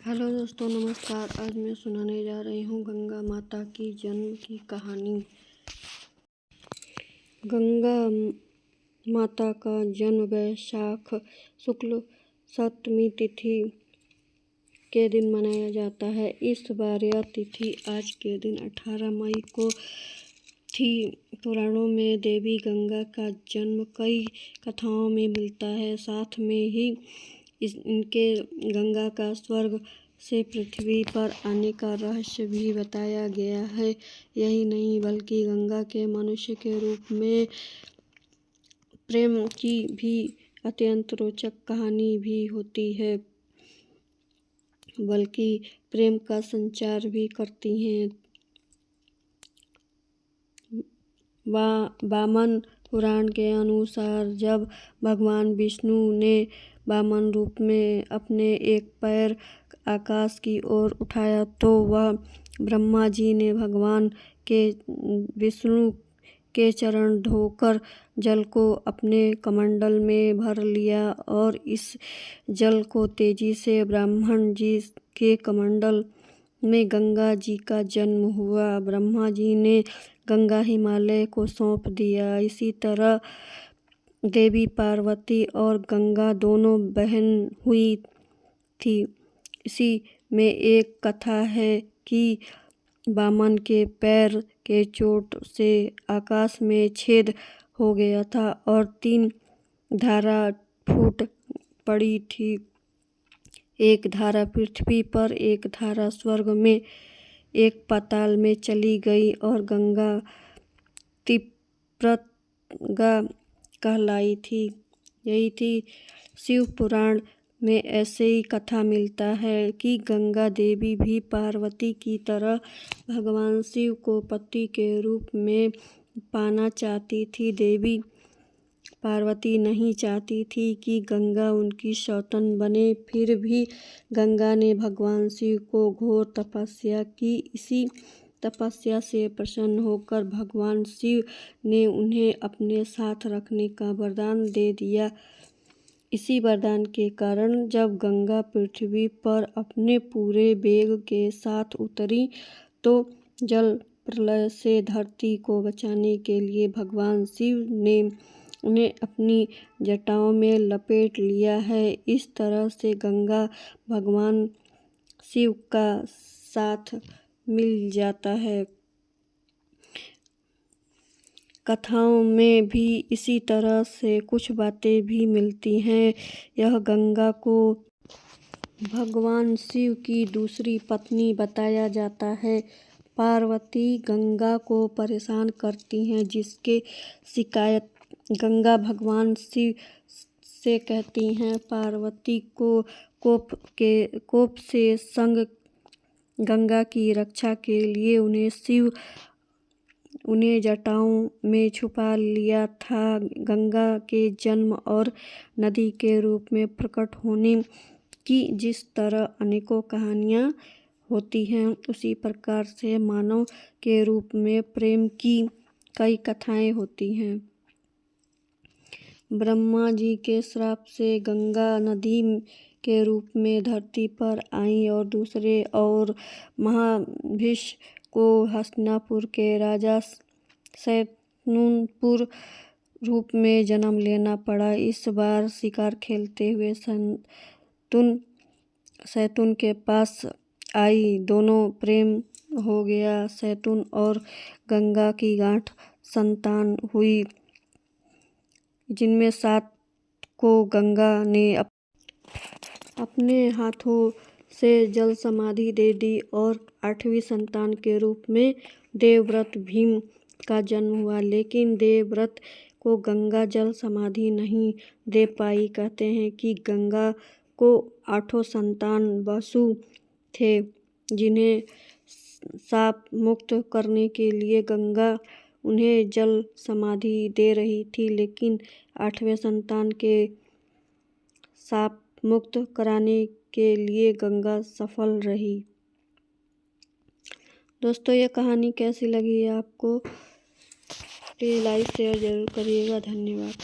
Hello दोस्तों, नमस्कार। आज मैं सुनाने जा रही हूँ गंगा माता की जन्म की कहानी। गंगा माता का जन्म वैशाख शुक्ल सप्तमी तिथि के दिन मनाया जाता है। इस बार यह तिथि आज के दिन 18 मई को थी। पुराणों में देवी गंगा का जन्म कई कथाओं में मिलता है। साथ में ही इनके गंगा का स्वर्ग से पृथ्वी पर आने का रहस्य भी बताया गया है। यही नहीं बल्कि गंगा के मनुष्य के रूप में प्रेम की भी अत्यंत रोचक कहानी भी होती है, बल्कि प्रेम का संचार भी करती हैं। वामन पुराण के अनुसार जब भगवान विष्णु ने वामन रूप में अपने एक पैर आकाश की ओर उठाया तो वह ब्रह्मा जी ने भगवान के विष्णु के चरण धोकर जल को अपने कमंडल में भर लिया और इस जल को तेजी से ब्रह्मण जी के कमंडल में गंगा जी का जन्म हुआ। ब्रह्मा जी ने गंगा हिमालय को सौंप दिया। इसी तरह देवी पार्वती और गंगा दोनों बहन हुई थी। इसी में एक कथा है कि वामन के पैर के चोट से आकाश में छेद हो गया था और 3 धारा फूट पड़ी थी। एक धारा पृथ्वी पर, एक धारा स्वर्ग में, एक पाताल में चली गई और गंगा तिप्रंगा कहलाई थी। यही थी शिव पुराण में ऐसे ही कथा मिलता है कि गंगा देवी भी पार्वती की तरह भगवान शिव को पति के रूप में पाना चाहती थी। देवी पार्वती नहीं चाहती थी कि गंगा उनकी सौतन बने। फिर भी गंगा ने भगवान शिव को घोर तपस्या की। इसी तपस्या से प्रसन्न होकर भगवान शिव ने उन्हें अपने साथ रखने का वरदान दे दिया। इसी वरदान के कारण जब गंगा पृथ्वी पर अपने पूरे वेग के साथ उतरी तो जल प्रलय से धरती को बचाने के लिए भगवान शिव ने उन्हें अपनी जटाओं में लपेट लिया है। इस तरह से गंगा भगवान शिव का साथ मिल जाता है। कथाओं में भी इसी तरह से कुछ बातें भी मिलती हैं। यह गंगा को भगवान शिव की दूसरी पत्नी बताया जाता है। पार्वती गंगा को परेशान करती हैं, जिसके शिकायत गंगा भगवान शिव से कहती हैं। पार्वती को कोप से संग गंगा की रक्षा के लिए उन्हें जटाओं में छुपा लिया था। गंगा के जन्म और नदी के रूप में प्रकट होने की जिस तरह अनेकों कहानियाँ होती हैं, उसी प्रकार से मानव के रूप में प्रेम की कई कथाएं होती हैं। ब्रह्मा जी के श्राप से गंगा नदी के रूप में धरती पर आई और दूसरे और महाभिष को हस्तिनापुर के राजा शैतुनपुर रूप में जन्म लेना पड़ा। इस बार शिकार खेलते हुए शैतुन के पास आई। दोनों प्रेम हो गया। शैतुन और गंगा की गांठ संतान हुई, जिनमें 7 को गंगा ने अपने हाथों से जल समाधि दे दी और 8वीं संतान के रूप में देवव्रत भीम का जन्म हुआ। लेकिन देवव्रत को गंगा जल समाधि नहीं दे पाई। कहते हैं कि गंगा को 8 संतान वसु थे, जिन्हें शाप मुक्त करने के लिए गंगा उन्हें जल समाधि दे रही थी, लेकिन 8वें संतान के शाप मुक्त कराने के लिए गंगा सफल रही। दोस्तों, ये कहानी कैसी लगी आपको? प्लीज़ लाइक शेयर जरूर करिएगा। धन्यवाद।